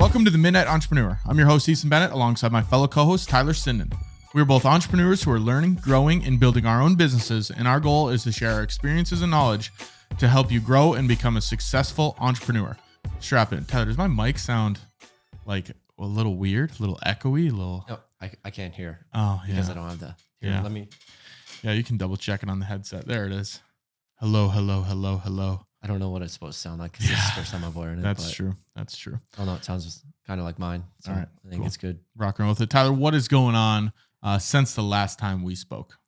Welcome to the Midnight Entrepreneur. I'm your host, Easton Bennett, alongside my fellow co-host, Tyler Sinden. We're both entrepreneurs who are learning, growing, and building our own businesses, and our goal is to share our experiences and knowledge to help you grow and become a successful entrepreneur. Strap in. Tyler, does my mic sound like a little weird, a little echoey, a little... No, I can't hear. Oh, yeah. Because I don't have the... Here, Yeah. Let me... Yeah, you can double check it on the headset. There it is. Hello, hello, hello, hello. I don't know what it's supposed to sound like because it's the first time I've wearing it. That's true. That's true. Oh, no, it sounds kind of like mine. So All right, I think cool. it's good. Rock and roll with it. Tyler, what is going on since the last time we spoke?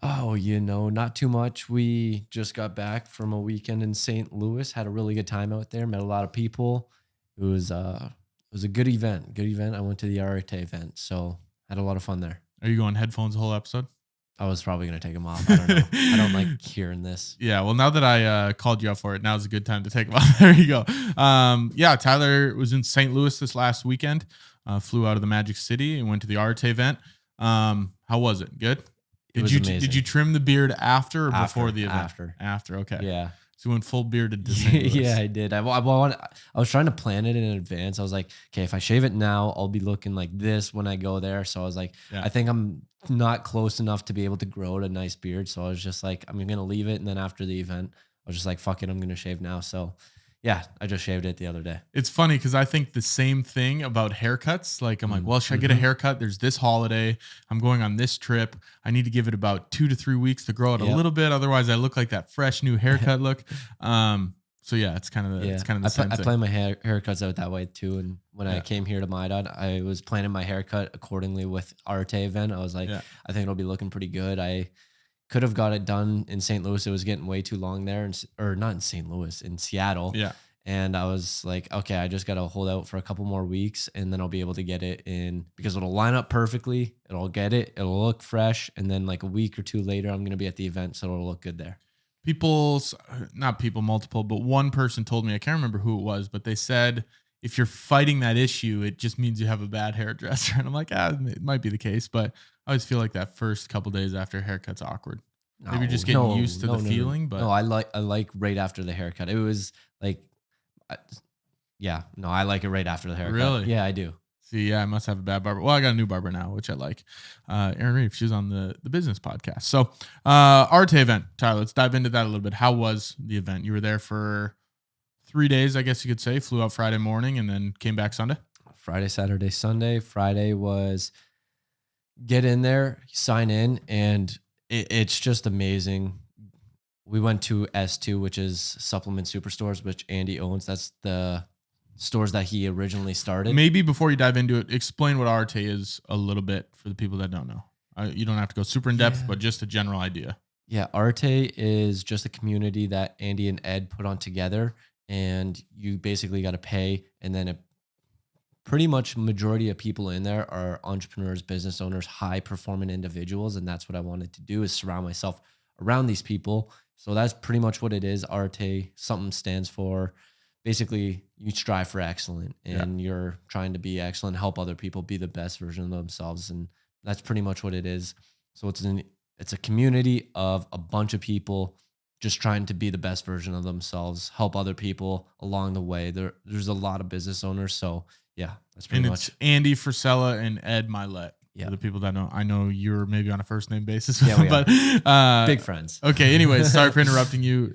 Oh, not too much. We just got back from a weekend in St. Louis. Had a really good time out there. Met a lot of people. It was a good event. I went to the Arete Event, so had a lot of fun there. Are you going headphones the whole episode? I was probably going to take them off. I don't know. I don't like hearing this. Yeah, well, now that I called you out for it, now's a good time to take them off. There you go. Yeah, Tyler was in St. Louis this last weekend. Flew out of the Magic City and went to the Arete Event. How was it? Good? It was amazing. Did you trim the beard after or before the event? After, okay. Yeah. So you went full bearded to St. Louis. Yeah, I did. I was trying to plan it in advance. I was like, okay, if I shave it now, I'll be looking like this when I go there. So I was like, Yeah. I think I'm not close enough to be able to grow a nice beard. So I was just like, I'm going to leave it. And then after the event, I was just like, fuck it, I'm going to shave now. So yeah, I just shaved it the other day. It's funny because I think the same thing about haircuts. Like, I'm like, well, should I get a haircut? There's this holiday. I'm going on this trip. I need to give it about 2 to 3 weeks to grow it a little bit. Otherwise, I look like that fresh new haircut look. So yeah, it's kind of the same thing. I plan my haircuts out that way too. And when I came here to Midnight, I was planning my haircut accordingly with Arete Event. I was like, I think it'll be looking pretty good. I could have got it done in St. Louis. It was getting way too long there, or not in St. Louis, in Seattle. Yeah. And I was like, okay, I just got to hold out for a couple more weeks and then I'll be able to get it in because it'll line up perfectly. It'll look fresh. And then like a week or two later, I'm going to be at the event. So it'll look good there. Multiple, but one person told me, I can't remember who it was, but they said, if you're fighting that issue, it just means you have a bad hairdresser. And I'm like, it might be the case, but I always feel like that first couple days after a haircut's awkward. Maybe you're just getting used to the feeling, but no, I like right after the haircut. It was like, I like it right after the haircut. Really? Yeah, I do. See, yeah, I must have a bad barber. Well, I got a new barber now, which I like. Erin Reeve, she's on the business podcast. So, Arete Event, Tyler, let's dive into that a little bit. How was the event? You were there for 3 days, I guess you could say. Flew out Friday morning and then came back Sunday? Friday, Saturday, Sunday. Friday was get in there, sign in, and it's just amazing. We went to S2, which is Supplement Superstores, which Andy owns. That's the stores that he originally started. Maybe before you dive into it, explain what Arete is a little bit for the people that don't know. You don't have to go super in depth, but just a general idea. Yeah, Arete is just a community that Andy and Ed put on together, and you basically got to pay, and then pretty much majority of people in there are entrepreneurs, business owners, high-performing individuals, and that's what I wanted to do is surround myself around these people. So that's pretty much what it is. Arete, something stands for, basically you strive for excellent and you're trying to be excellent, help other people be the best version of themselves. And that's pretty much what it is. So it's a community of a bunch of people just trying to be the best version of themselves, help other people along the way. There's a lot of business owners. So yeah, that's pretty much. It's Andy Frisella and Ed Milet. Yeah. For the people that know, I know you're maybe on a first name basis with we them, but big friends. Okay. Anyways, sorry for interrupting you.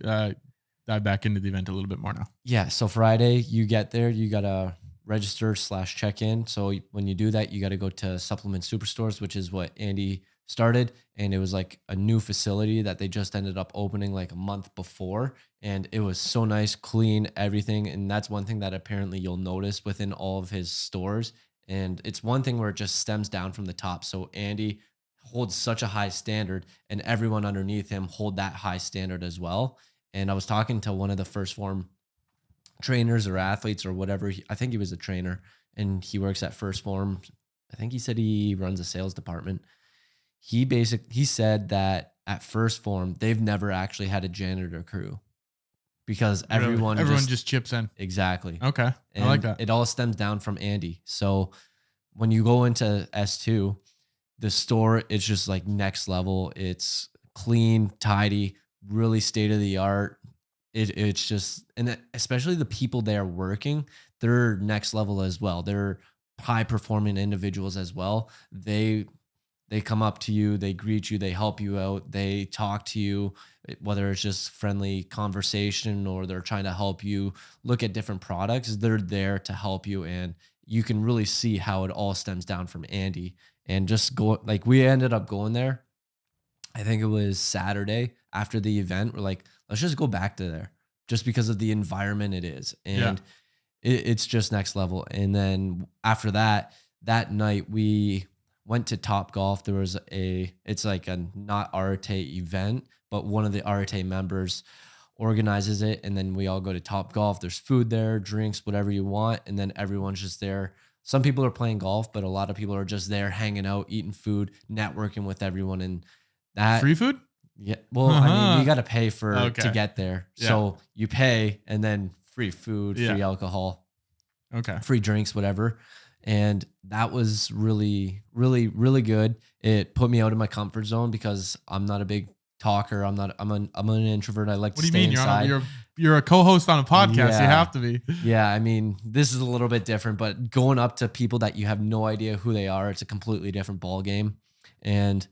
Dive back into the event a little bit more now. Yeah. So Friday you get there, you got to register / check in. So when you do that, you got to go to Supplement Superstores, which is what Andy started. And it was like a new facility that they just ended up opening like a month before. And it was so nice, clean, everything. And that's one thing that apparently you'll notice within all of his stores. And it's one thing where it just stems down from the top. So Andy holds such a high standard and everyone underneath him hold that high standard as well. And I was talking to one of the First Form trainers or athletes or whatever. I think he was a trainer and he works at First Form. I think he said he runs a sales department. He said that at First Form, they've never actually had a janitor crew because everyone just chips in. Exactly. Okay. And I like that. It all stems down from Andy. So when you go into S2, the store is just like next level. It's clean, tidy, really state of the art. it's just, and especially the people there working, they're next level as well. They're high performing individuals as well. They come up to you, they greet you, they help you out, they talk to you, whether it's just friendly conversation or they're trying to help you look at different products. They're there to help you, and you can really see how it all stems down from Andy. And just go, like, we ended up going there, I think it was Saturday after the event. We're like, let's just go back to there just because of the environment it is. Yeah. And it's just next level. And then after that, that night we went to Top Golf. There was it's like a not Arete event, but one of the Arete members organizes it. And then we all go to Top Golf. There's food there, drinks, whatever you want. And then everyone's just there. Some people are playing golf, but a lot of people are just there hanging out, eating food, networking with everyone. And that Free food? yeah. Well, I mean, you got to pay for to get there. Yeah. So you pay and then free food, Yeah. free alcohol, Okay. free drinks, whatever. And that was really, really, really good. It put me out of my comfort zone because I'm not a big talker. I'm an introvert. I like What to do you stay mean? inside. You're a co-host on a podcast. Yeah. You have to be. Yeah, I mean, this is a little bit different, but going up to people that you have no idea who they are, it's a completely different ball game. And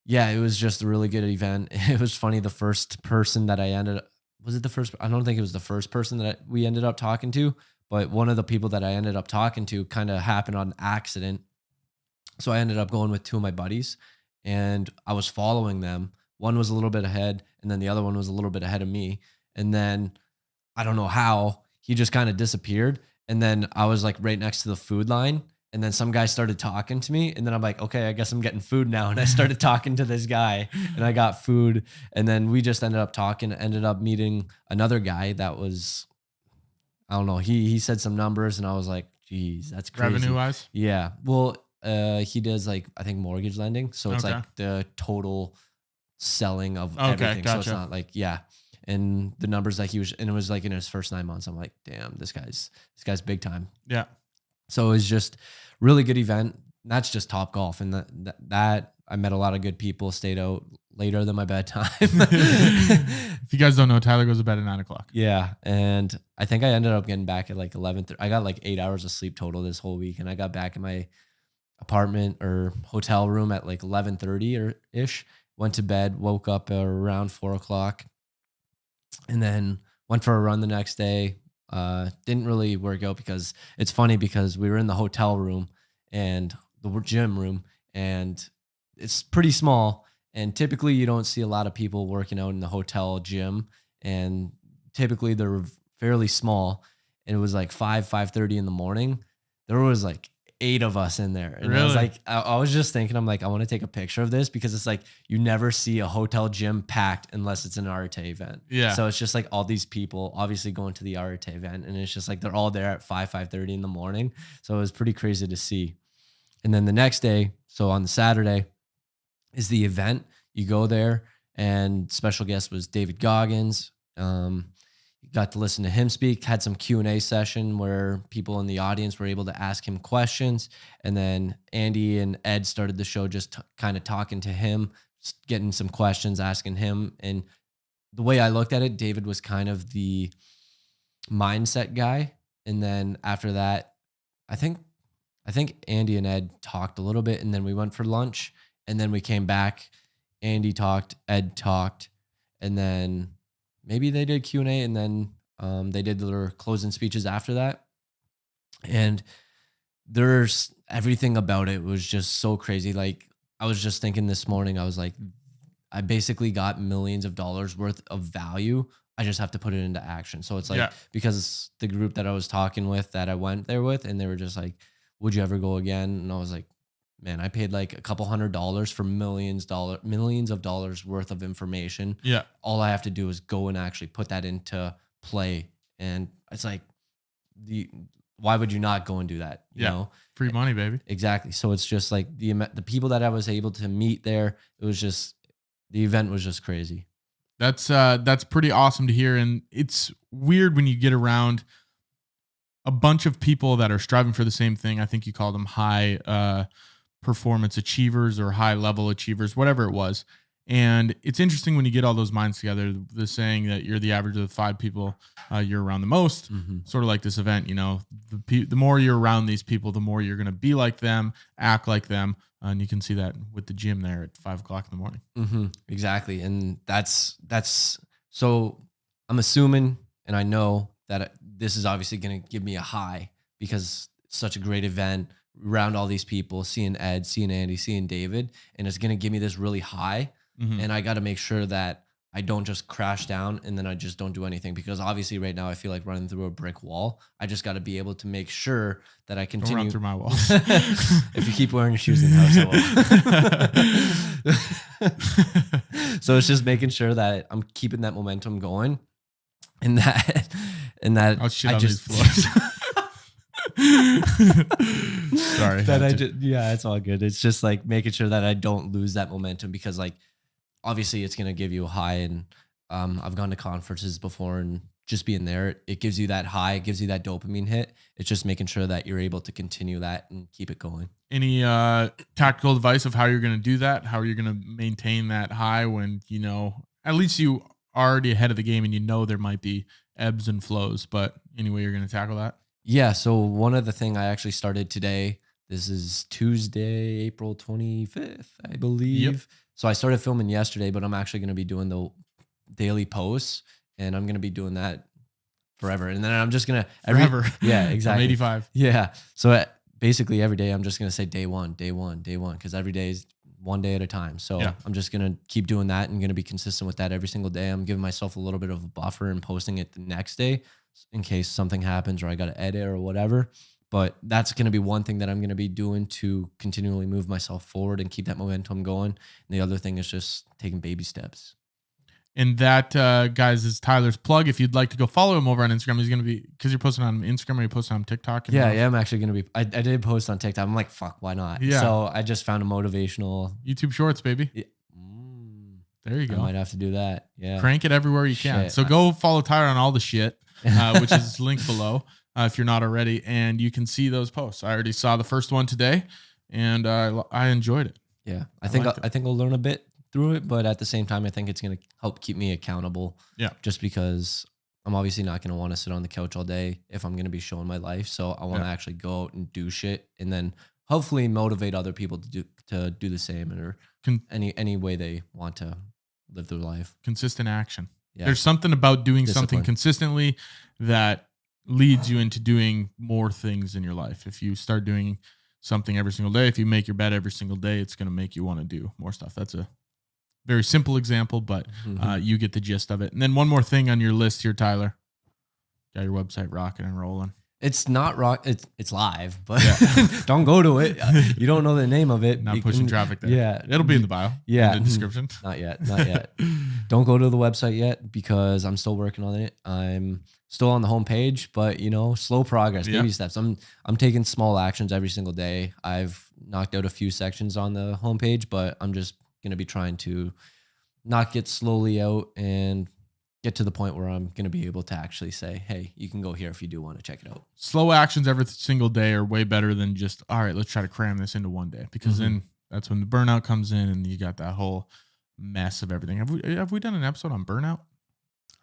yeah, it was just a really good event. It was funny. The first person that I was it the first? I don't think it was the first person that we ended up talking to, but one of the people that I ended up talking to kind of happened on accident. So I ended up going with two of my buddies, and I was following them. One was a little bit ahead, and then the other one was a little bit ahead of me. And then I don't know how he just kind of disappeared. And then I was like right next to the food line. And then some guy started talking to me. And then I'm like, okay, I guess I'm getting food now. And I started talking to this guy and I got food. And then we just ended up talking, ended up meeting another guy that was, I don't know. He said some numbers and I was like, geez, that's crazy. Revenue wise? Yeah. Well, he does like, I think mortgage lending. So it's Okay. like the total selling of Okay, everything. So it's gotcha. not like, yeah. And the numbers that he was, and it was like in his first 9 months, I'm like, damn, this guy's big time. Yeah. So it was just really good event. That's just Top Golf. And that I met a lot of good people, stayed out later than my bedtime. If you guys don't know, Tyler goes to bed at 9 o'clock. Yeah. And I think I ended up getting back at like 11. I got like 8 hours of sleep total this whole week. And I got back in my apartment or hotel room at like 11:30 or ish. Went to bed, woke up around 4 o'clock, and then went for a run the next day. Didn't really work out because it's funny because we were in the hotel room and the gym room, and it's pretty small. And typically you don't see a lot of people working out in the hotel gym, and typically they're fairly small. And it was like 5:30 in the morning. There was like 8 of us in there. And I was Really? like, I was just thinking, I'm like, I want to take a picture of this because it's like, you never see a hotel gym packed unless it's an Arete event. Yeah. So it's just like all these people obviously going to the Arete event, and it's just like, they're all there at 5:30 in the morning. So it was pretty crazy to see. And then the next day, so on the Saturday is the event. You go there, and special guest was David Goggins. Got to listen to him speak, had some Q&A session where people in the audience were able to ask him questions. And then Andy and Ed started the show just kind of talking to him, getting some questions, asking him. And the way I looked at it, David was kind of the mindset guy. And then after that, I think Andy and Ed talked a little bit, and then we went for lunch, and then we came back. Andy talked, Ed talked, and then maybe they did Q&A, and then they did their closing speeches after that. And there's everything about it was just so crazy. Like, I was just thinking this morning, I was like, I basically got millions of dollars worth of value. I just have to put it into action. So it's like, Yeah. because the group that I was talking with, that I went there with, and they were just like, would you ever go again? And I was like, man, I paid like a couple $100 for millions of dollars worth of information. Yeah. All I have to do is go and actually put that into play. And it's like, why would you not go and do that? You know? Free money, baby. Exactly. So it's just like the people that I was able to meet there, it was just, the event was just crazy. That's pretty awesome to hear. And it's weird when you get around a bunch of people that are striving for the same thing. I think you call them high performance achievers or high level achievers, whatever it was. And it's interesting when you get all those minds together, the saying that you're the average of the 5 people you're around the most, sort of like this event, the more you're around these people, the more you're going to be like them, act like them. And you can see that with the gym there at 5 o'clock in the morning. Exactly. And that's so I'm assuming, and I know that this is obviously going to give me a high because it's such a great event around all these people, seeing Ed, seeing Andy, seeing David, and it's going to give me this really high. And I got to make sure that I don't just crash down and then I just don't do anything, because obviously right now I feel like running through a brick wall. I just got to be able to make sure that I continue. Don't run through my wall. If you keep wearing your shoes in the house, I will. So it's just making sure that I'm keeping that momentum going, and that I'll shit on these floors. Sorry. Yeah, it's all good. It's just like making sure that I don't lose that momentum, because like obviously it's going to give you a high, and I've gone to conferences before, and just being there, it gives you that high, it gives you that dopamine hit. It's just making sure that you're able to continue that and keep it going. Any tactical advice of how you're going to do that? How are you going to maintain that high when, at least you are already ahead of the game and there might be ebbs and flows, but anyway, you're going to tackle that? Yeah. So one of the thing I actually started today, this is Tuesday, April 25th, I believe. Yep. So I started filming yesterday, but I'm actually going to be doing the daily posts, and I'm going to be doing that forever. And then I'm just going to forever. Yeah, exactly. I'm 85. Yeah. So basically every day I'm just going to say day one, because every day is one day at a time. So Yeah. I'm just going to keep doing that and going to be consistent with that every single day. I'm giving myself a little bit of a buffer and posting it the next day in case something happens or I got to edit or whatever. But that's going to be one thing that I'm going to be doing to continually move myself forward and keep that momentum going. And the other thing is just taking baby steps. And that, guys, is Tyler's plug. If you'd like to go follow him over on Instagram, he's going to be, because you're posting on Instagram or you're posting on TikTok. Yeah, I'm actually going to be, I did post on TikTok. I'm like, fuck, why not? Yeah. So I just found a motivational. YouTube Shorts, baby. Yeah. There you go. I might have to do that. Yeah. Crank it everywhere you can. Shit. So go follow Tyler on all the shit, which is linked below. If you're not already, and you can see those posts. I already saw the first one today, and I enjoyed it. Yeah, I think I'll learn a bit through it, but at the same time, I think it's going to help keep me accountable. Yeah, just because I'm obviously not going to want to sit on the couch all day if I'm going to be showing my life. So I want to actually go out and do shit, and then hopefully motivate other people to do the same, or any way they want to live their life. Consistent action. Yeah. There's something about doing Discipline. something consistently that leads you into doing more things in your life. If you start doing something every single day, if you make your bed every single day, it's going to make you want to do more stuff. That's a very simple example, but you get the gist of it. And then one more thing on your list here, Tyler. Got your website rocking and rolling. It's not rock. It's live, but don't go to it. You don't know the name of it. Not pushing traffic there. Yeah, it'll be in the bio. Yeah, in the description. Not yet. Don't go to the website yet because I'm still working on it. I'm still on the homepage, but slow progress, baby steps. I'm taking small actions every single day. I've knocked out a few sections on the homepage, but I'm just gonna be trying to knock it slowly out and get to the point where I'm going to be able to actually say, hey, you can go here if you do want to check it out. Slow actions every single day are way better than just, all right, let's try to cram this into one day, because then that's when the burnout comes in and you got that whole mess of everything. Have we done an episode on burnout?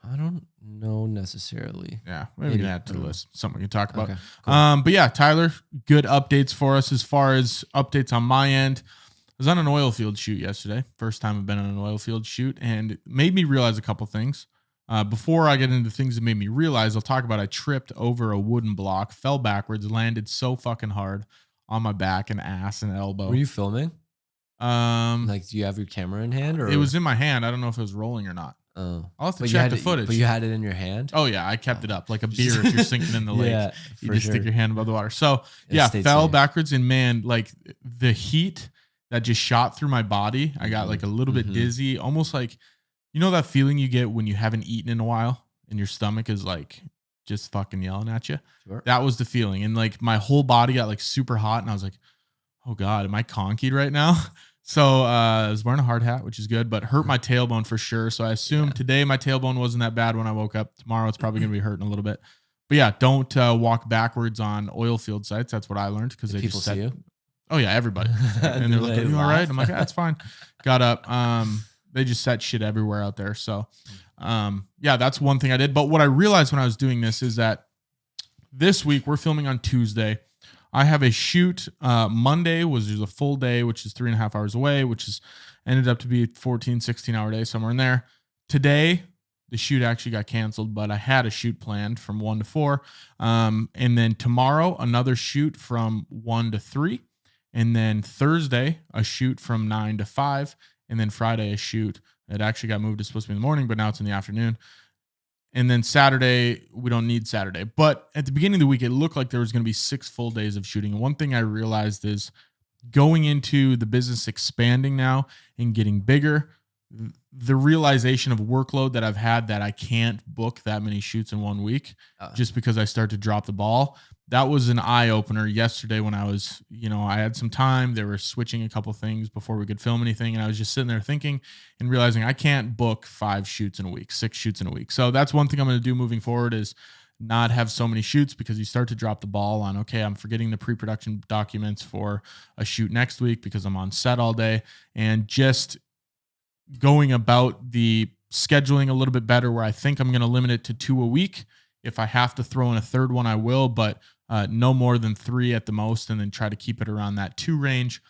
I don't know necessarily. Yeah, maybe we can add to the list. Something we can talk about. Okay, cool. But yeah, Tyler, good updates for us as far as updates on my end. I was on an oil field shoot yesterday. First time I've been on an oil field shoot, and it made me realize a couple things. Before I get into things that made me realize, I'll talk about I tripped over a wooden block, fell backwards, landed so fucking hard on my back and ass and elbow. Were you filming? Like, do you have your camera in hand, or it was in my hand? I don't know if it was rolling or not. Oh, I'll have to check the footage. But you had it in your hand? Oh yeah, I kept it up like a beer. If you're sinking in the lake, Yeah, you just stick your hand above the water. So It fell safe. backwards, and man, like the heat that just shot through my body, I got like a little bit dizzy, almost like, that feeling you get when you haven't eaten in a while and your stomach is like just fucking yelling at you. Sure. That was the feeling. And like my whole body got like super hot, and I was like, oh God, am I conkied right now? So I was wearing a hard hat, which is good, but hurt my tailbone for sure. So I assume today my tailbone wasn't that bad when I woke up. Tomorrow it's probably going to be hurting a little bit. But yeah, don't walk backwards on oil field sites. That's what I learned, because they people just said, see you. Oh yeah, everybody. And they're like, are you all right? I'm like, yeah, it's fine. Got up. they just set shit everywhere out there. So, yeah, that's one thing I did. But what I realized when I was doing this is that this week we're filming on Tuesday. I have a shoot. Monday was just a full day, which is 3.5 hours away, which is ended up to be 14, 16-hour day, somewhere in there. Today, the shoot actually got canceled, but I had a shoot planned from 1 to 4. And then tomorrow, another shoot from 1 to 3. And then Thursday, a shoot from 9 to 5. And then Friday, a shoot. It actually got moved. It's supposed to be in the morning, but now it's in the afternoon. And then Saturday, we don't need Saturday. But at the beginning of the week, it looked like there was going to be 6 full days of shooting. And one thing I realized is going into the business expanding now and getting bigger, the realization of workload that I've had that I can't book that many shoots in 1 week just because I start to drop the ball. That was an eye opener yesterday when I was, I had some time. They were switching a couple things before we could film anything. And I was just sitting there thinking and realizing I can't book 5 shoots in a week, 6 shoots in a week. So that's one thing I'm going to do moving forward is not have so many shoots, because you start to drop the ball on, okay, I'm forgetting the pre-production documents for a shoot next week because I'm on set all day, and just going about the scheduling a little bit better, where I think I'm going to limit it to 2 a week. If I have to throw in a third one, I will, but no more than 3 at the most, and then try to keep it around that 2 range.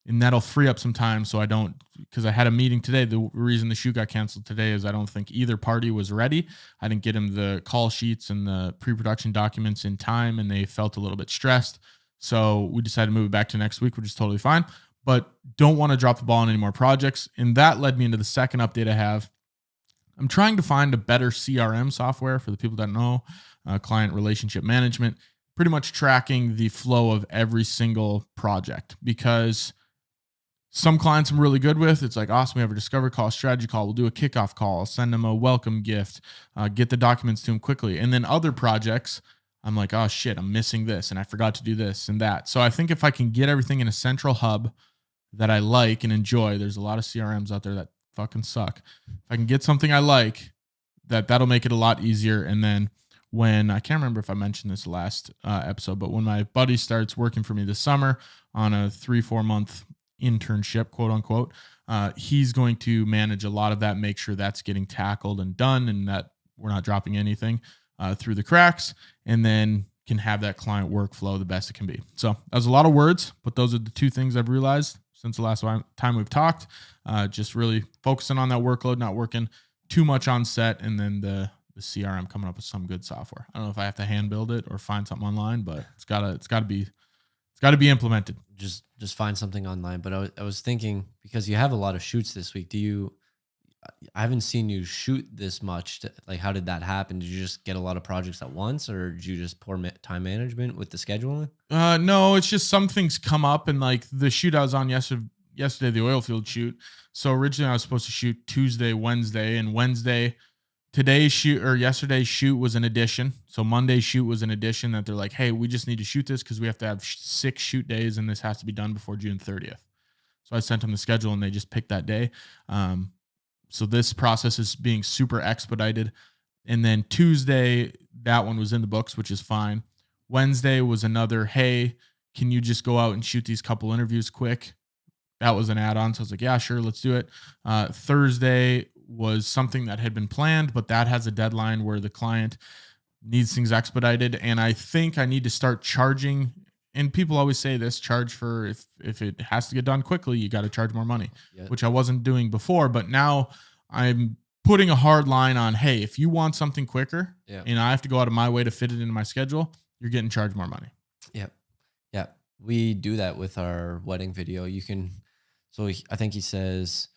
And that'll free up some time so I don't, because I had a meeting today. The reason the shoot got canceled today is I don't think either party was ready. I didn't get them the call sheets and the pre-production documents in time, and they felt a little bit stressed. So we decided to move it back to next week, which is totally fine, but don't want to drop the ball on any more projects. And that led me into the second update I have. I'm trying to find a better CRM software for the people that know, client relationship management, pretty much tracking the flow of every single project, because some clients I'm really good with. It's like, awesome, we have a discovery call, strategy call. We'll do a kickoff call, send them a welcome gift, get the documents to them quickly. And then other projects, I'm like, oh shit, I'm missing this and I forgot to do this and that. So I think if I can get everything in a central hub that I like and enjoy, there's a lot of CRMs out there that fucking suck. If I can get something I like, that'll make it a lot easier. And then when, I can't remember if I mentioned this last episode, but when my buddy starts working for me this summer on a 3-4 month internship, quote unquote, he's going to manage a lot of that, make sure that's getting tackled and done, and that we're not dropping anything through the cracks, and then can have that client workflow the best it can be. So that was a lot of words, but those are the 2 things I've realized since the last time we've talked. Just really focusing on that workload, not working too much on set, and then the CRM coming up with some good software. I don't know if I have to hand build it or find something online, but it's gotta be implemented. Just find something online. But I was thinking, because you have a lot of shoots this week, I haven't seen you shoot this much. Like, how did that happen? Did you just get a lot of projects at once, or did you just poor time management with the scheduling? No, it's just some things come up, and like the shoot I was on yesterday, the oil field shoot. So originally I was supposed to shoot Tuesday, Wednesday, and yesterday's shoot was an addition. So Monday's shoot was an addition that they're like, hey, we just need to shoot this because we have to have 6 shoot days, and this has to be done before June 30th. So I sent them the schedule, and they just picked that day. So this process is being super expedited. And then Tuesday, that one was in the books, which is fine. Wednesday was another, hey, can you just go out and shoot these couple interviews quick? That was an add-on. So I was like, yeah, sure, let's do it. Thursday was something that had been planned, but that has a deadline where the client needs things expedited. And I think I need to start charging. And people always say this, charge for if it has to get done quickly, you got to charge more money, which I wasn't doing before. But now I'm putting a hard line on, hey, if you want something quicker and I have to go out of my way to fit it into my schedule, you're getting charged more money. Yep. Yeah. We do that with our wedding video. I think he says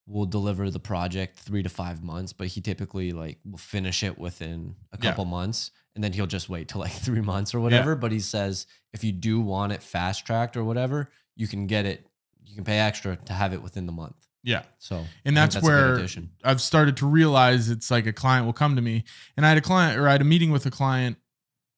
we'll deliver the project 3 to 5 months, but he typically will finish it within a couple months, and then he'll just wait till 3 months or whatever. But he says, if you do want it fast tracked or whatever, you can get it. You can pay extra to have it within the month. Yeah. So, and that's where I've started to realize it's like a client will come to me, and I had a meeting with a client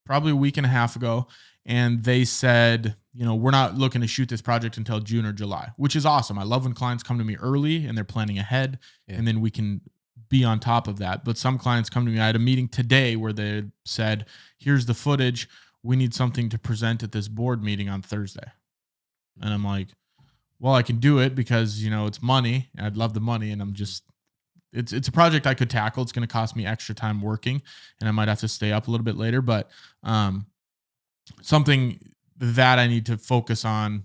probably a week and a half ago, and they said, we're not looking to shoot this project until June or July, which is awesome. I love when clients come to me early and they're planning ahead, and then we can be on top of that. But some clients come to me. I had a meeting today where they said, here's the footage. We need something to present at this board meeting on Thursday. And I'm like, well, I can do it because, it's money. I'd love the money. And it's a project I could tackle. It's going to cost me extra time working and I might have to stay up a little bit later, but something that I need to focus on,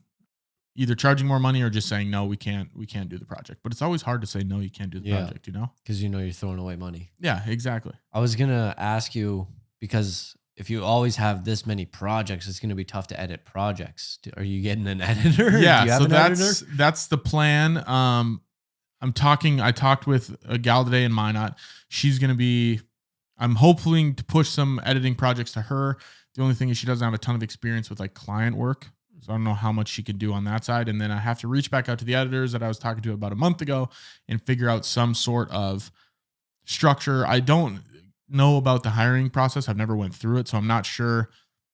either charging more money or just saying, no, we can't do the project. But it's always hard to say, no, you can't do the project, Because you're throwing away money. Yeah, exactly. I was going to ask you, because if you always have this many projects, it's going to be tough to edit projects. Are you getting an editor? Yeah, Do you have an editor? That's the plan. I talked with a gal today in Minot. She's going to be, I'm hoping to push some editing projects to her. The only thing is she doesn't have a ton of experience with like client work. So I don't know how much she could do on that side. And then I have to reach back out to the editors that I was talking to about a month ago and figure out some sort of structure. I don't know about the hiring process. I've never went through it. So I'm not sure,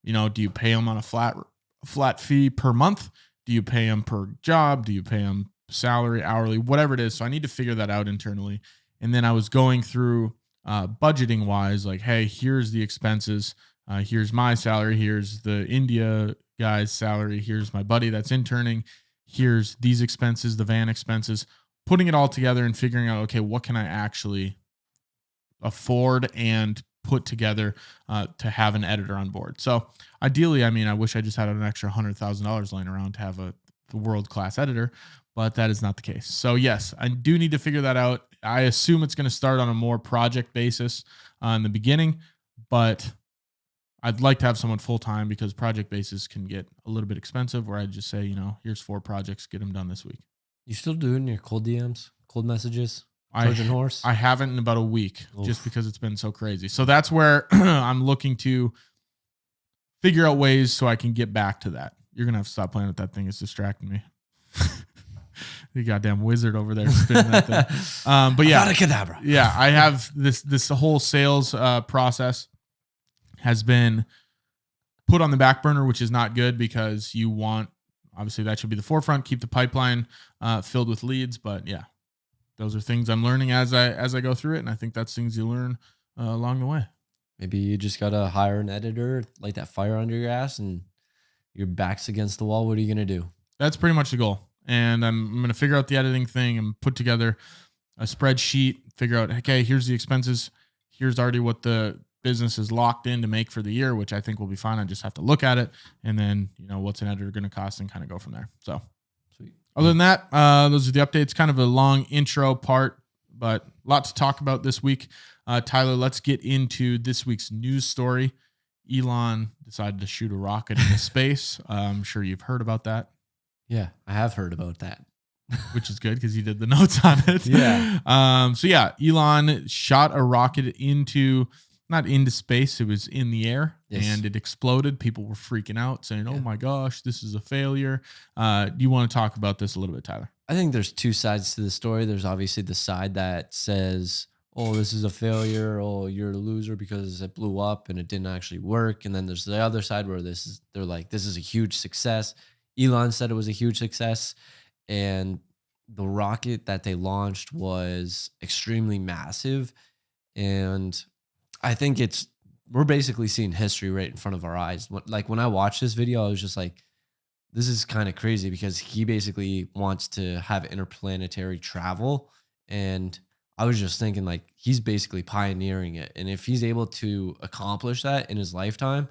do you pay them on a flat fee per month? Do you pay them per job? Do you pay them salary, hourly, whatever it is? So I need to figure that out internally. And then I was going through budgeting wise, like, hey, here's the expenses. Here's my salary. Here's the India guy's salary. Here's my buddy that's interning. Here's these expenses, the van expenses, putting it all together and figuring out, okay, what can I actually afford and put together to have an editor on board. So ideally, I wish I just had an extra $100,000 laying around to have a world-class editor, but that is not the case. So yes, I do need to figure that out. I assume it's going to start on a more project basis in the beginning, but I'd like to have someone full-time because project basis can get a little bit expensive, where I just say, here's 4 projects, get them done this week. You still doing your cold DMs, cold messages? Trojan horse? I haven't in about a week. Oof. Just because it's been so crazy. So that's where I'm looking to figure out ways so I can get back to that. You're going to have to stop playing with that thing. It's distracting me. The goddamn wizard over there spinning that thing. But yeah. Abracadabra. Yeah, I have this whole sales process has been put on the back burner, which is not good because you want, obviously that should be the forefront, keep the pipeline filled with leads. But yeah, those are things I'm learning as I go through it. And I think that's things you learn along the way. Maybe you just got to hire an editor, light that fire under your ass, and your back's against the wall. What are you going to do? That's pretty much the goal. And I'm going to figure out the editing thing and put together a spreadsheet, figure out, okay, here's the expenses. Here's already what the business is locked in to make for the year, which I think will be fine. I just have to look at it. And then, what's an editor going to cost and kind of go from there. So sweet. Other than that, those are the updates, kind of a long intro part, but a lot to talk about this week. Tyler, let's get into this week's news story. Elon decided to shoot a rocket into space. I'm sure you've heard about that. Yeah, I have heard about that. Which is good because you did the notes on it. Yeah. So yeah, Elon shot a rocket not into space. It was in the air and it exploded. People were freaking out saying, oh my gosh, this is a failure. Do you want to talk about this a little bit, Tyler? I think there's 2 sides to the story. There's obviously the side that says, oh, this is a failure. Oh, you're a loser because it blew up and it didn't actually work. And then there's the other side where they're like, this is a huge success. Elon said it was a huge success. And the rocket that they launched was extremely massive. And I think we're basically seeing history right in front of our eyes. When I watched this video, I was just like, this is kind of crazy because he basically wants to have interplanetary travel. And I was just thinking, like, he's basically pioneering it. And if he's able to accomplish that in his lifetime,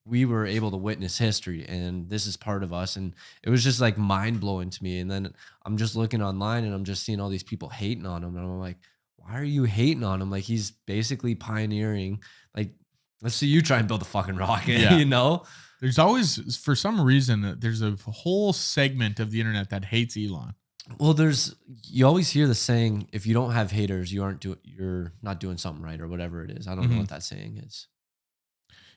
we were able to witness history, and this is part of us. And it was just like mind blowing to me. And then I'm just looking online and I'm just seeing all these people hating on him. And I'm like, why are you hating on him? Like, he's basically pioneering. Like, let's see you try and build a fucking rocket, There's always, for some reason, there's a whole segment of the internet that hates Elon. Well, you always hear the saying, if you don't have haters, you're not doing something right, or whatever it is. I don't know what that saying is.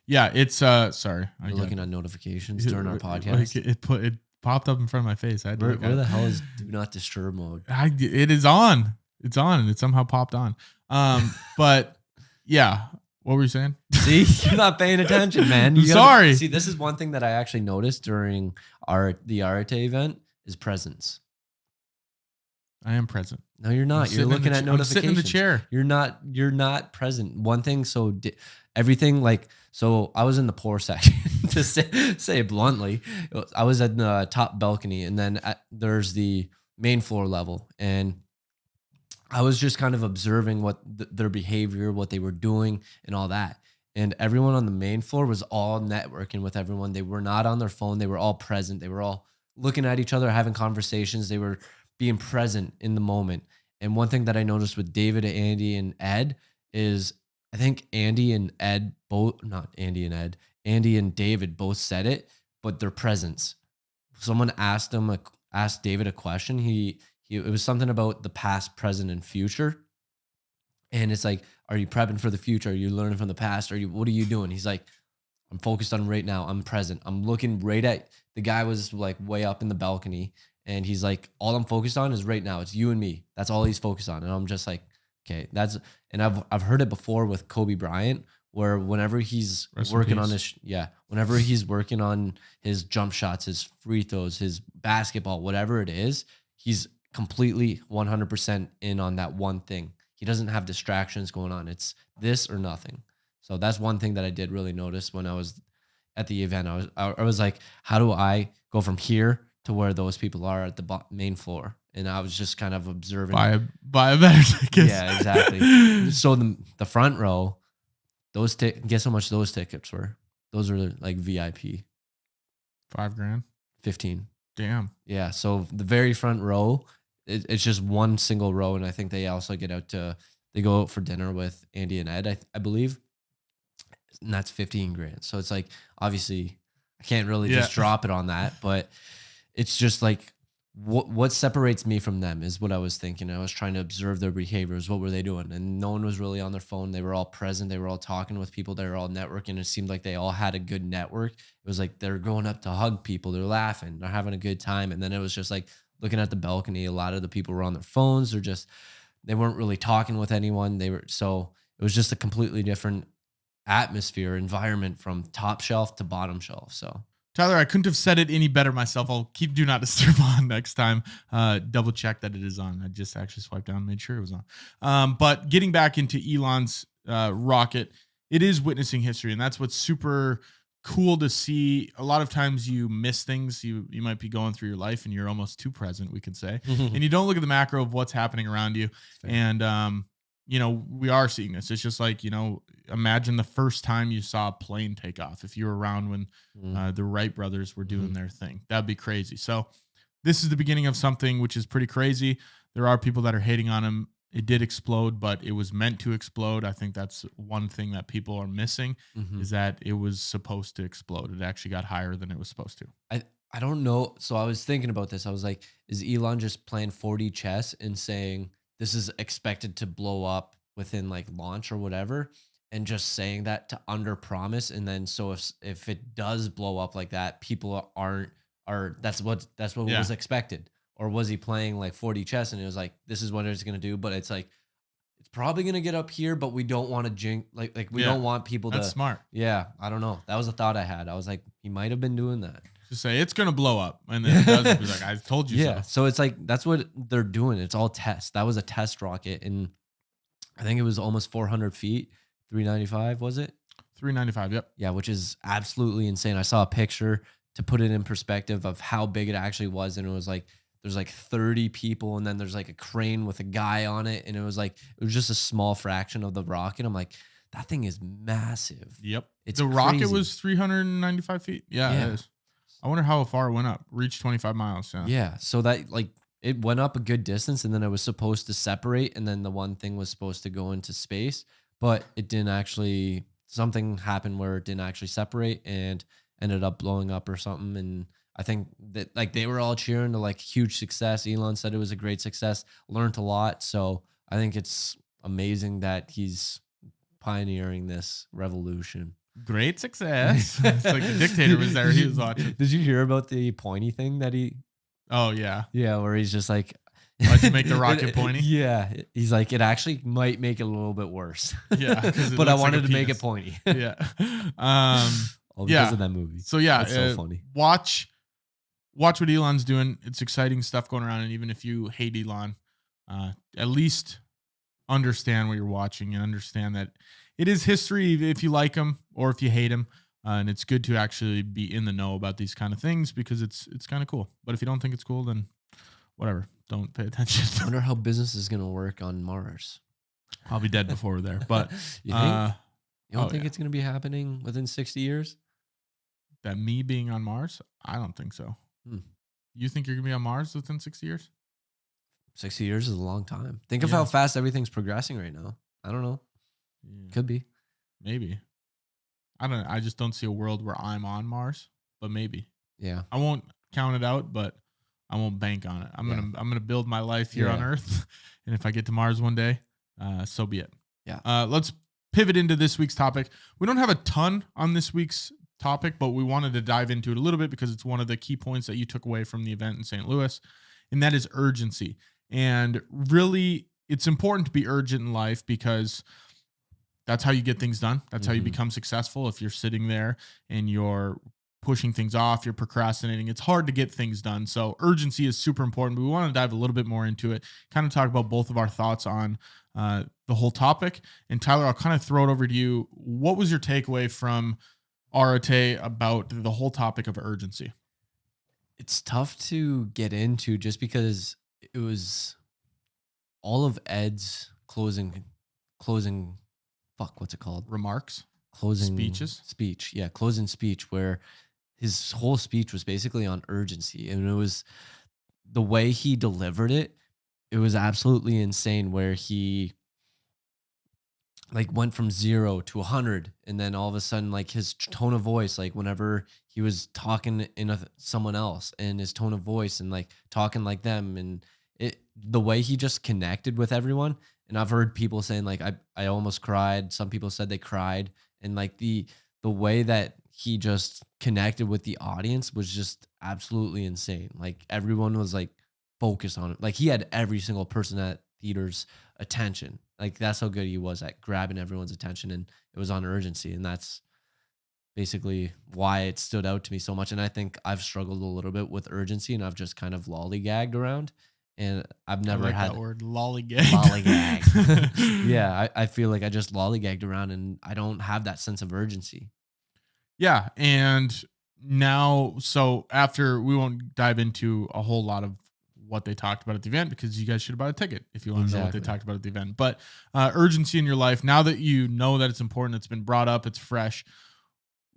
Yeah, it's sorry. You're looking at notifications during our podcast. Like it popped up in front of my face. Where the hell is do not disturb mode? It is on. It's on, and it somehow popped on. But yeah, what were you saying? See, you're not paying attention, man. Sorry. See, this is one thing that I actually noticed during the Arete event is presence. I am present. No, you're not. You're sitting in the looking at ch- I'm sitting in the notifications. chair. You're not present. One thing, so everything like, so I was in the poor section to say it bluntly. I was at the top balcony, and then there's the main floor level, and I was just kind of observing what their behavior, what they were doing, and all that. And everyone on the main floor was all networking with everyone. They were not on their phone. They were all present. They were all looking at each other, having conversations. They were being present in the moment. And one thing that I noticed with David, Andy, and Ed is I think Andy and Ed both, not Andy and Ed, Andy and David both said it, but their presence. Someone asked David a question. It was something about the past, present, and future. And it's like, are you prepping for the future? Are you learning from the past? What are you doing? He's like, I'm focused on right now. I'm present. I'm looking right at the guy was like way up in the balcony. And he's like, all I'm focused on is right now. It's you and me. That's all he's focused on. And I'm just like, okay, and I've heard it before with Kobe Bryant, where whenever he's working on whenever he's working on his jump shots, his free throws, his basketball, whatever it is, he's completely 100% in on that one thing. He doesn't have distractions going on. It's this or nothing. So that's one thing that I did really notice when I was at the event. I was like, how do I go from here to where those people are at the main floor? And I was just kind of observing. Buy a better ticket. Yeah, exactly. So the front row, guess how much those tickets were? Those are like VIP. $5,000. 15. Damn. Yeah. So the very front row, it's just one single row. And I think they also they go out for dinner with Andy and Ed, I believe. And that's $15,000. So it's like, obviously I can't really just drop it on that, but it's just like, what separates me from them is what I was thinking. I was trying to observe their behaviors. What were they doing? And no one was really on their phone. They were all present. They were all talking with people. They were all networking. It seemed like they all had a good network. It was like they're going up to hug people. They're laughing. They're having a good time. And then it was just like looking at the balcony. A lot of the people were on their phones. They weren't really talking with anyone. So it was just a completely different atmosphere, environment from top shelf to bottom shelf. So Tyler, I couldn't have said it any better myself. I'll keep Do Not Disturb on next time. Double check that it is on. I just actually swiped down and made sure it was on. But getting back into Elon's rocket, it is witnessing history, and that's what's super cool to see. A lot of times you miss things. You might be going through your life and you're almost too present, we could say, and you don't look at the macro of what's happening around you. And we are seeing this. It's just like, imagine the first time you saw a plane take off. If you were around when the Wright brothers were doing their thing, that'd be crazy. So this is the beginning of something which is pretty crazy. There are people that are hating on him. It did explode, but it was meant to explode. I think that's one thing that people are missing is that it was supposed to explode. It actually got higher than it was supposed to. I don't know. So I was thinking about this. I was like, is Elon just playing 4D chess and saying this is expected to blow up within like launch or whatever, and just saying that to under promise? And then so if it does blow up like that, people that's what was expected. Or was he playing like 4D chess and it was like, this is what it's going to do, but it's like, it's probably going to get up here, but we don't want to jinx, we don't want people That's smart. Yeah. I don't know. That was a thought I had. I was like, he might've been doing that. Just say it's going to blow up. And then it does. It was like, I told you so. So it's like, that's what they're doing. It's all test. That was a test rocket. And I think it was almost 400 feet, 395, was it? 395. Yep. Yeah. Which is absolutely insane. I saw a picture to put it in perspective of how big it actually was. And it was like, there's like 30 people, and then there's like a crane with a guy on it. And it was just a small fraction of the rocket. I'm like, that thing is massive. Yep. The rocket was 395 feet. Yeah, it is. I wonder how far it went up. Reached 25 miles. Yeah. So that it went up a good distance, and then it was supposed to separate. And then the one thing was supposed to go into space, but it didn't actually, something happened where it didn't actually separate and ended up blowing up or something. And I think that they were all cheering to huge success. Elon said it was a great success, learned a lot. So I think it's amazing that he's pioneering this revolution. Great success. It's like the dictator was there. He was watching. Did you hear about the pointy thing that he? Oh yeah. Yeah. Where he's just like, to make the rocket pointy. Yeah. He's like, it actually might make it a little bit worse. Yeah. But I wanted to make it pointy. Yeah. All because of that movie. So yeah, it's so funny. Watch what Elon's doing. It's exciting stuff going around. And even if you hate Elon, at least understand what you're watching and understand that it is history if you like them or if you hate them. And it's good to actually be in the know about these kind of things because it's kind of cool. But if you don't think it's cool, then whatever, don't pay attention. I wonder how business is going to work on Mars. I'll be dead before we're there. But you think? You don't think yeah. it's going to be happening within 60 years? That me being on Mars? I don't think so. You think you're going to be on Mars within 60 years? 60 years is a long time. Think of how fast everything's progressing right now. I don't know. Yeah. Could be. Maybe. I just don't see a world where I'm on Mars, but maybe. Yeah. I won't count it out, but I won't bank on it. I'm gonna build my life here on Earth, and if I get to Mars one day, so be it. Yeah. Let's pivot into this week's topic. We don't have a ton on this week's topic, but we wanted to dive into it a little bit because it's one of the key points that you took away from the event in St. Louis, and that is urgency. And really, it's important to be urgent in life because that's how you get things done. That's how you become successful. If you're sitting there and you're pushing things off, you're procrastinating, it's hard to get things done. So urgency is super important. But we want to dive a little bit more into it, kind of talk about both of our thoughts on the whole topic. And Tyler, I'll kind of throw it over to you. What was your takeaway from Arete about the whole topic of urgency? It's tough to get into just because it was all of Ed's closing what's it called? Remarks? Closing speech. Yeah, closing speech where his whole speech was basically on urgency. And it was the way he delivered it. It was absolutely insane where he like went from 0 to 100. And then all of a sudden, like his tone of voice, like whenever he was talking in someone else and his tone of voice and like talking like them and the way he just connected with everyone. And I've heard people saying like, I almost cried. Some people said they cried. And like the way that he just connected with the audience was just absolutely insane. Like everyone was like focused on it. Like he had every single person at theater's attention. Like that's how good he was at grabbing everyone's attention. And it was on urgency. And that's basically why it stood out to me so much. And I think I've struggled a little bit with urgency and I've just kind of lollygagged around. And I've never had that word lollygag. Yeah, I feel like I just lollygagged around and I don't have that sense of urgency. Yeah, and now, so after, we won't dive into a whole lot of what they talked about at the event because you guys should have bought a ticket if you want to know what they talked about at the event. But urgency in your life, now that you know that it's important, it's been brought up, it's fresh.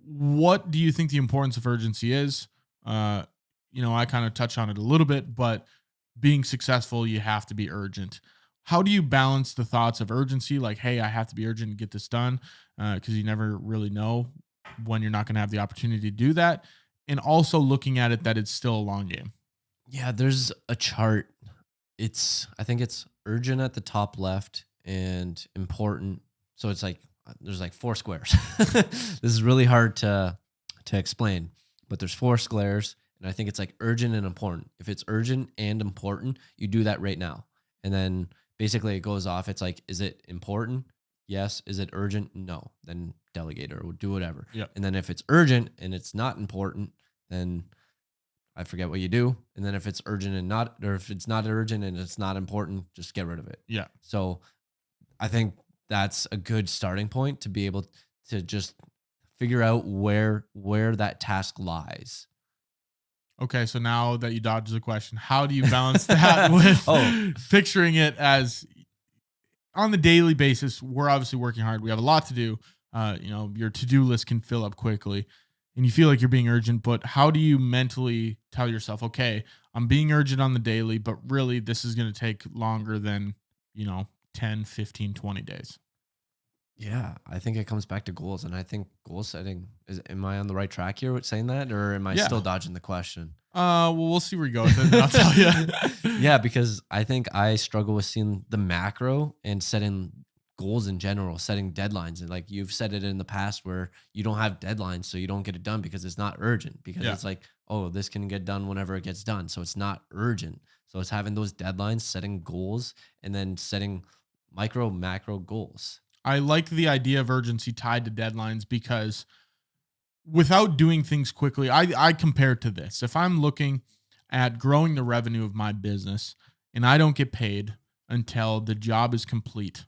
What do you think the importance of urgency is? I kind of touched on it a little bit, but being successful, you have to be urgent. How do you balance the thoughts of urgency? Like, hey, I have to be urgent and get this done because you never really know when you're not going to have the opportunity to do that. And also looking at it that it's still a long game. Yeah, there's a chart. I think it's urgent at the top left and important. So it's like, there's like 4 squares. This is really hard to explain, but there's 4 squares. And I think it's like urgent and important. If it's urgent and important, you do that right now. And then basically it goes off. It's like, is it important? Yes. Is it urgent? No. Then delegate or do whatever. Yep. And then if it's urgent and it's not important, then I forget what you do. And then if it's urgent and not, or if it's not urgent and it's not important, just get rid of it. Yeah. So I think that's a good starting point to be able to just figure out where that task lies. Okay, so now that you dodged the question, how do you balance that with picturing it as on the daily basis? We're obviously working hard. We have a lot to do. Your to-do list can fill up quickly and you feel like you're being urgent, but how do you mentally tell yourself, okay, I'm being urgent on the daily, but really this is going to take longer than, 10, 15, 20 days? Yeah, I think it comes back to goals, and I think goal setting am I on the right track here with saying that, or am I still dodging the question? Well, we'll see where you go with it, and I'll tell you. Yeah, because I think I struggle with seeing the macro and setting goals in general, setting deadlines, and like you've said it in the past where you don't have deadlines, so you don't get it done because it's not urgent. Because it's like, oh, this can get done whenever it gets done, so it's not urgent. So it's having those deadlines, setting goals, and then setting micro, macro goals. I like the idea of urgency tied to deadlines because without doing things quickly, I compare it to this. If I'm looking at growing the revenue of my business and I don't get paid, until the job is complete.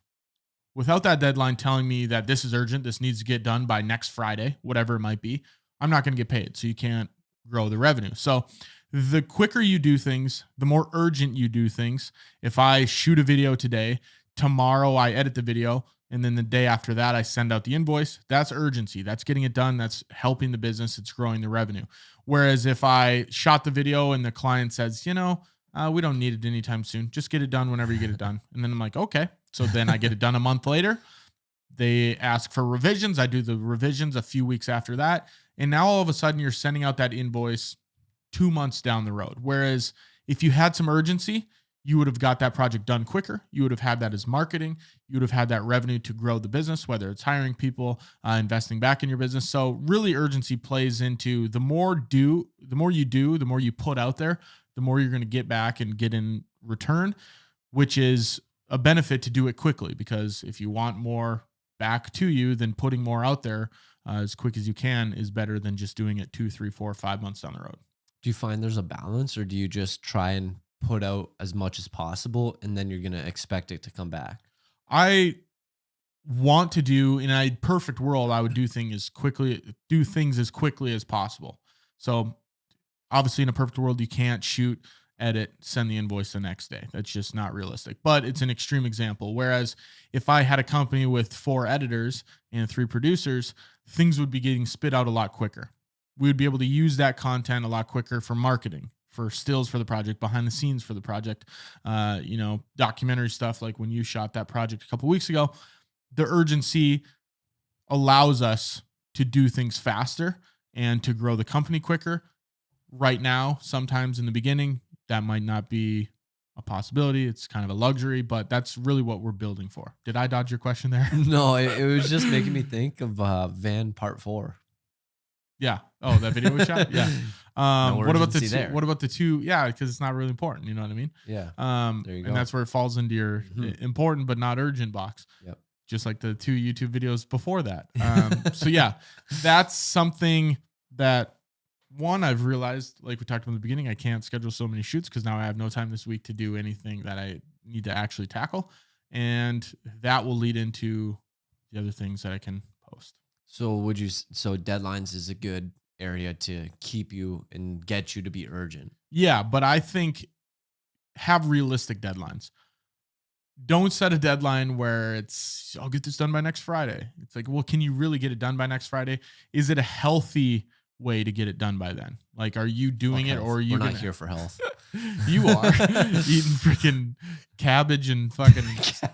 Without that deadline telling me that this is urgent, this needs to get done by next Friday, whatever it might be, I'm not going to get paid. So you can't grow the revenue. So the quicker you do things, the more urgent you do things. If I shoot a video today, tomorrow I edit the video, and then the day after that I send out the invoice, that's urgency. That's getting it done. That's helping the business. It's growing the revenue. Whereas if I shot the video and the client says, we don't need it anytime soon, just get it done whenever you get it done. And then I'm like, okay. So then I get it done a month later. They ask for revisions. I do the revisions a few weeks after that. And now all of a sudden you're sending out that invoice 2 months down the road. Whereas if you had some urgency, you would have got that project done quicker. You would have had that as marketing. You would have had that revenue to grow the business, whether it's hiring people, investing back in your business. So really urgency plays into the more you do, the more you put out there, the more you're going to get back and get in return, which is a benefit to do it quickly. Because if you want more back to you, then putting more out there as quick as you can is better than just doing it 2, 3, 4, 5 months down the road. Do you find there's a balance, or do you just try and put out as much as possible and then you're going to expect it to come back? I want to do, in a perfect world, I would do things as quickly as possible. So obviously in a perfect world, you can't shoot, edit, send the invoice the next day. That's just not realistic, but it's an extreme example. Whereas if I had a company with 4 editors and 3 producers, things would be getting spit out a lot quicker. We would be able to use that content a lot quicker for marketing, for stills for the project, behind the scenes for the project, documentary stuff like when you shot that project a couple weeks ago. The urgency allows us to do things faster and to grow the company quicker. Right now, sometimes in the beginning, that might not be a possibility. It's kind of a luxury, but that's really what we're building for. Did I dodge your question there? No, it was just making me think of Van Part 4. Yeah. Oh, that video we shot? Yeah. What about the two? There. What about the 2? Yeah, because it's not really important. You know what I mean? Yeah. There you go. And that's where it falls into your important but not urgent box. Yep. Just like the 2 YouTube videos before that. So yeah, that's something that I've realized, like we talked about in the beginning, I can't schedule so many shoots because now I have no time this week to do anything that I need to actually tackle. And that will lead into the other things that I can post. So deadlines is a good area to keep you and get you to be urgent. Yeah, but I think have realistic deadlines. Don't set a deadline where it's, I'll get this done by next Friday. It's like, well, can you really get it done by next Friday? Is it a healthy way to get it done by then? Like, are you doing it, or are you not here for health? You are eating freaking cabbage and fucking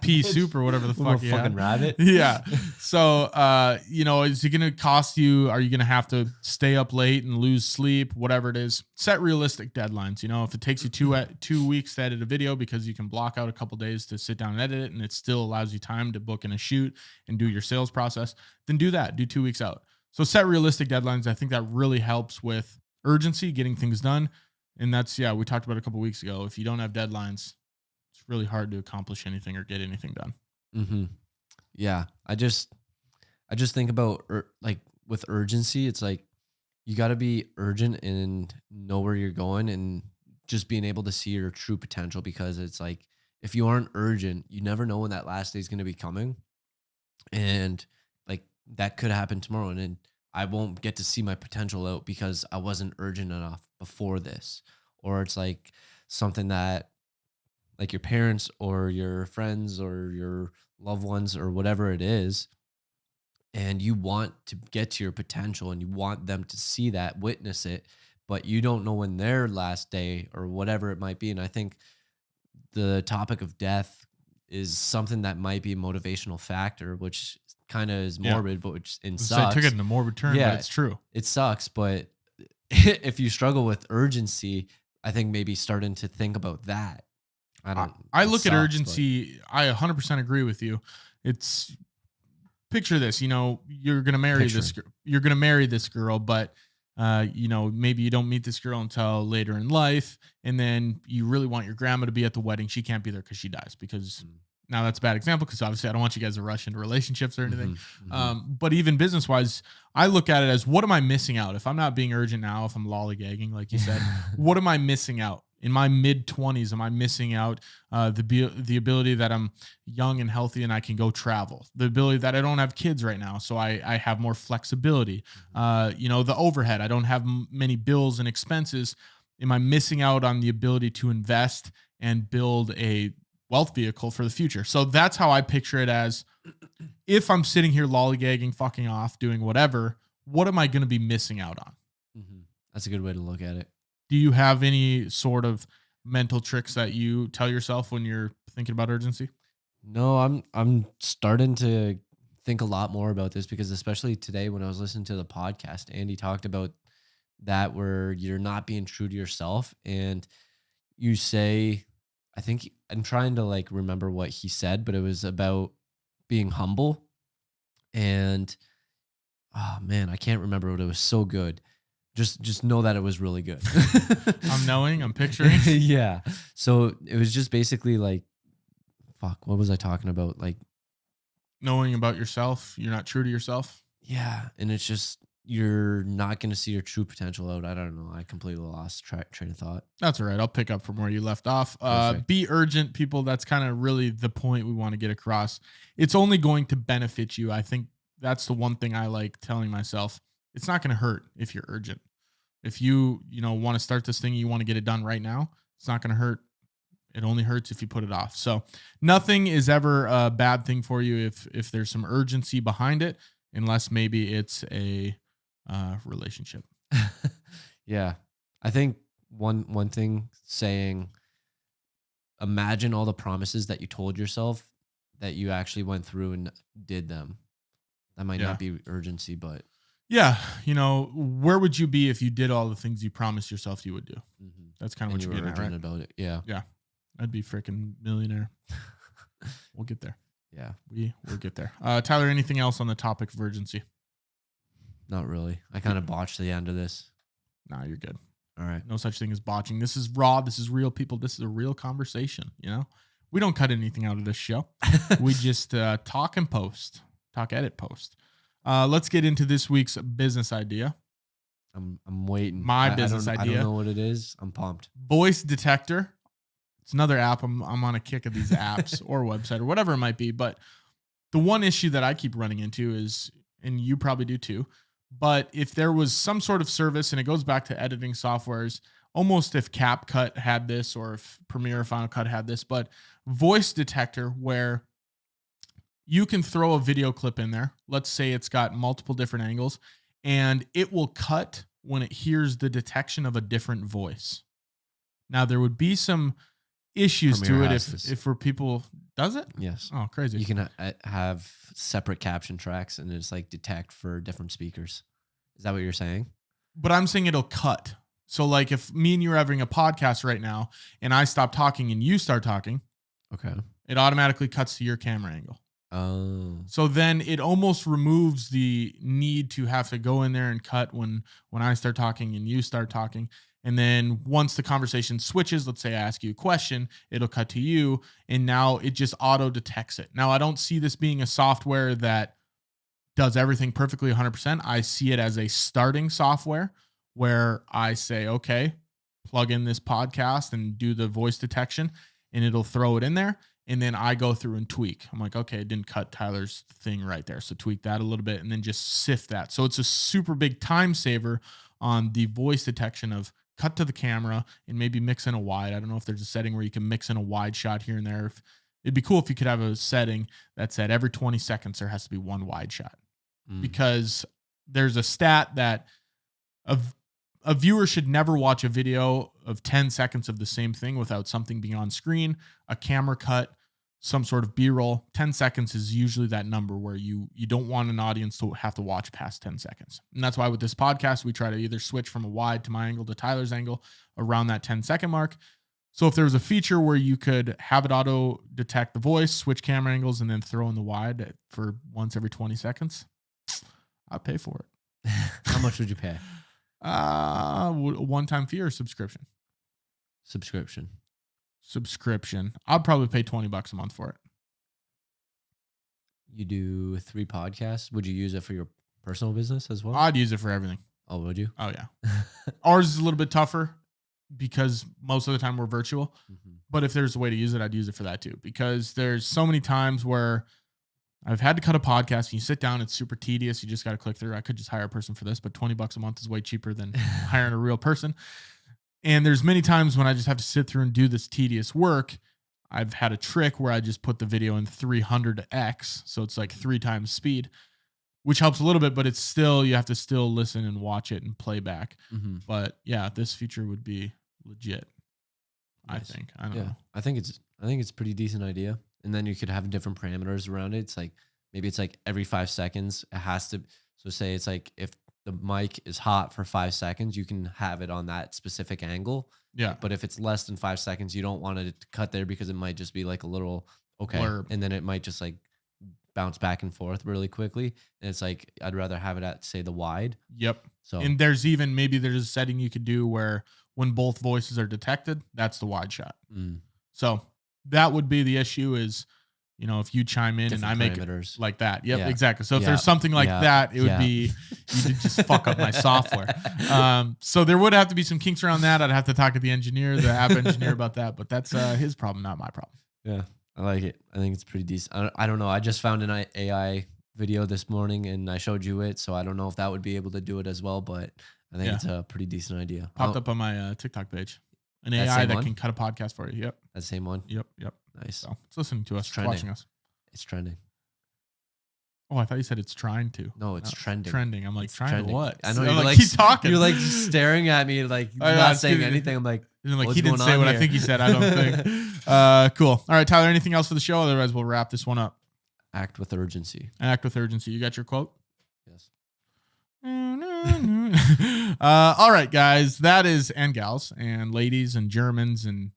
pea soup or whatever the fuck you fucking have. rabbit. Yeah. So, is it going to cost you? Are you going to have to stay up late and lose sleep? Whatever it is, set realistic deadlines. If it takes you 2 weeks to edit a video because you can block out a couple days to sit down and edit it, and it still allows you time to book in a shoot and do your sales process, then do that. Do 2 weeks out. So set realistic deadlines. I think that really helps with urgency, getting things done. And that's, we talked about it a couple weeks ago. If you don't have deadlines, it's really hard to accomplish anything or get anything done. Mm-hmm. Yeah. I just think about like with urgency, it's like you got to be urgent and know where you're going and just being able to see your true potential, because it's like, if you aren't urgent, you never know when that last day is going to be coming. And like that could happen tomorrow. And then I won't get to see my potential out because I wasn't urgent enough before this. Or it's like something that like your parents or your friends or your loved ones or whatever it is, and you want to get to your potential and you want them to see that, witness it, but you don't know when their last day or whatever it might be. And I think the topic of death is something that might be a motivational factor, which kind of is morbid, but which sucks. I took it in a morbid turn, but it's true. It sucks, but if you struggle with urgency, I think maybe starting to think about that. I look at urgency. I 100% agree with you. It's, picture this, you're going to marry this girl, but maybe you don't meet this girl until later in life. And then you really want your grandma to be at the wedding. She can't be there because she dies, because now that's a bad example, because obviously I don't want you guys to rush into relationships or anything. But even business wise, I look at it as, what am I missing out? If I'm not being urgent now, if I'm lollygagging, like you said, what am I missing out? in my mid 20s, am I missing out the ability that I'm young and healthy and I can go travel, the ability that I don't have kids right now, so I have more flexibility, the overhead, I don't have many bills and expenses. Am I missing out on the ability to invest and build a wealth vehicle for the future? So that's how I picture it, as if I'm sitting here lollygagging, fucking off, doing whatever, what am I going to be missing out on? Mm-hmm. That's a good way to look at it. Do you have any sort of mental tricks that you tell yourself when you're thinking about urgency? No, I'm starting to think a lot more about this, because especially today when I was listening to the podcast, Andy talked about that, where you're not being true to yourself, and you say, I think I'm trying to like remember what he said, but it was about being humble. And oh man, I can't remember, but it was so good. Just know that it was really good. I'm picturing. Yeah. So it was just basically like, fuck, what was I talking about? Like, Knowing about yourself, you're not true to yourself. yeah. And it's just, you're not going to see your true potential out. I don't know. I completely lost train of thought. That's all right. I'll pick up from where you left off. Perfect. Be urgent, people. That's kind of really the point we want to get across. It's only going to benefit you. I think that's the one thing I like telling myself. It's not going to hurt if you're urgent. If you want to start this thing, you want to get it done right now, it's not going to hurt. It only hurts if you put it off. So nothing is ever a bad thing for you if there's some urgency behind it, unless maybe it's a relationship. Yeah. I think one thing, saying, imagine all the promises that you told yourself that you actually went through and did them. That might not be urgency, but yeah, where would you be if you did all the things you promised yourself you would do? mm-hmm. That's kind of what you're getting at, right? About it. Yeah. Yeah. I'd be freaking millionaire. We'll get there. Yeah. We'll get there. Tyler, anything else on the topic of urgency? Not really. I kind of botched the end of this. Nah, you're good. All right. No such thing as botching. This is raw. This is real, people. This is a real conversation. We don't cut anything out of this show. We just talk and post. Talk, edit, post. Let's get into this week's business idea. I'm waiting. My business idea. I don't know what it is. I'm pumped. Voice detector. It's another app. I'm on a kick of these apps or website or whatever it might be. But the one issue that I keep running into is, and you probably do too, but if there was some sort of service, and it goes back to editing softwares, almost if CapCut had this or if Premiere or Final Cut had this, but voice detector, where you can throw a video clip in there. Let's say it's got multiple different angles, and it will cut when it hears the detection of a different voice. Now, there would be some issues Premiere to it has if for people. Does it? Yes. Oh, crazy. You can have separate caption tracks, and it's like detect for different speakers. Is that what you're saying? But I'm saying it'll cut. So like if me and you are having a podcast right now and I stop talking and you start talking, okay, it automatically cuts to your camera angle. Oh. So then it almost removes the need to have to go in there and cut when I start talking and you start talking. And then once the conversation switches, let's say I ask you a question, it'll cut to you, and now it just auto detects it. Now, I don't see this being a software that does everything perfectly 100%. I see it as a starting software where I say, okay, plug in this podcast and do the voice detection, and it'll throw it in there. And then I go through and tweak. I'm like, okay, it didn't cut Tyler's thing right there. So tweak that a little bit and then just sift that. So it's a super big time saver on the voice detection of cut to the camera and maybe mix in a wide. I don't know if there's a setting where you can mix in a wide shot here and there. It'd be cool if you could have a setting that said every 20 seconds there has to be one wide shot. Because there's a stat that a viewer should never watch a video of 10 seconds of the same thing without something being on screen, a camera cut, some sort of B-roll. 10 seconds is usually that number where you don't want an audience to have to watch past 10 seconds. And that's why with this podcast, we try to either switch from a wide to my angle to Tyler's angle around that 10-second mark. So if there was a feature where you could have it auto detect the voice, switch camera angles, and then throw in the wide for once every 20 seconds, I'd pay for it. How much would you pay? One-time fee or subscription? Subscription. I'd probably pay $20 a month for it. You do 3 podcasts. Would you use it for your personal business as well? I'd use it for everything. Oh, would you? Oh, yeah. Ours is a little bit tougher because most of the time we're virtual. Mhm. But if there's a way to use it, I'd use it for that too, because there's so many times where I've had to cut a podcast and you sit down, it's super tedious. You just got to click through. I could just hire a person for this, but $20 a month is way cheaper than hiring a real person. And there's many times when I just have to sit through and do this tedious work. I've had a trick where I just put the video in 300x. So it's like 3 times speed, which helps a little bit, but it's still, you have to still listen and watch it and play back. Mhm. But yeah, this feature would be legit. Nice. I think. I don't know. I think it's a pretty decent idea. And then you could have different parameters around it. It's like maybe it's like every 5 seconds it has to. So say it's like if the mic is hot for 5 seconds, you can have it on that specific angle. Yeah. But if it's less than 5 seconds, you don't want it to cut there because it might just be like a little Blurb. and then it might just like bounce back and forth really quickly. And it's like I'd rather have it at say the wide. Yep. So And there's a setting you could do where when both voices are detected, that's the wide shot. So that would be the issue is, if you chime in and I make it like that. Yep, exactly. So if there's something like that, it would be, you did just fuck up my software. So there would have to be some kinks around that. I'd have to talk to the app engineer about that, but that's his problem, not my problem. Yeah, I like it. I think it's pretty decent. I don't know. I just found an AI video this morning and I showed you it. So I don't know if that would be able to do it as well, but I think it's a pretty decent idea. Popped up on my TikTok page. An AI that can cut a podcast for you. Yep. That same one? Yep. Nice. So it's listening to us, it's watching us. It's trending. Oh, I thought you said it's trying to. No, it's trending. Trending. I'm like, it's trying trending. to what? I know I'm you're like, keep talking. You're like just staring at me, like not saying anything. I'm like, he didn't say what I think he said. I don't think. Cool. All right, Tyler, anything else for the show? Otherwise, we'll wrap this one up. Act with urgency. Act with urgency. You got your quote? Yes. All right, guys. That is, and gals, and ladies, and Germans, and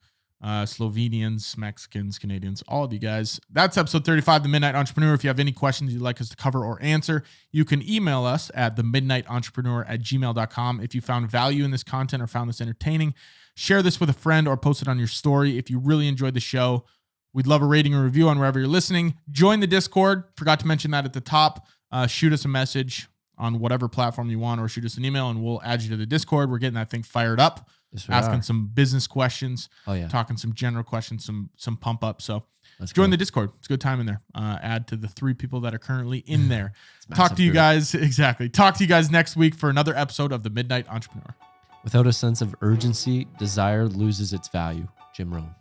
Slovenians, Mexicans, Canadians, all of you guys. That's episode 35, The Midnight Entrepreneur. If you have any questions you'd like us to cover or answer, you can email us at themidnightentrepreneur@gmail.com. If you found value in this content or found this entertaining, share this with a friend or post it on your story. If you really enjoyed the show, we'd love a rating and review on wherever you're listening. Join the Discord. Forgot to mention that at the top. Shoot us a message on whatever platform you want, or shoot us an email and we'll add you to the Discord. We're getting that thing fired up. Yes, asking some business questions, talking some general questions, some pump up. So join the Discord. It's a good time in there. Add to the 3 people that are currently in there. Talk to you guys. Exactly. Talk to you guys next week for another episode of The Midnight Entrepreneur. Without a sense of urgency, desire loses its value. Jim Rohn.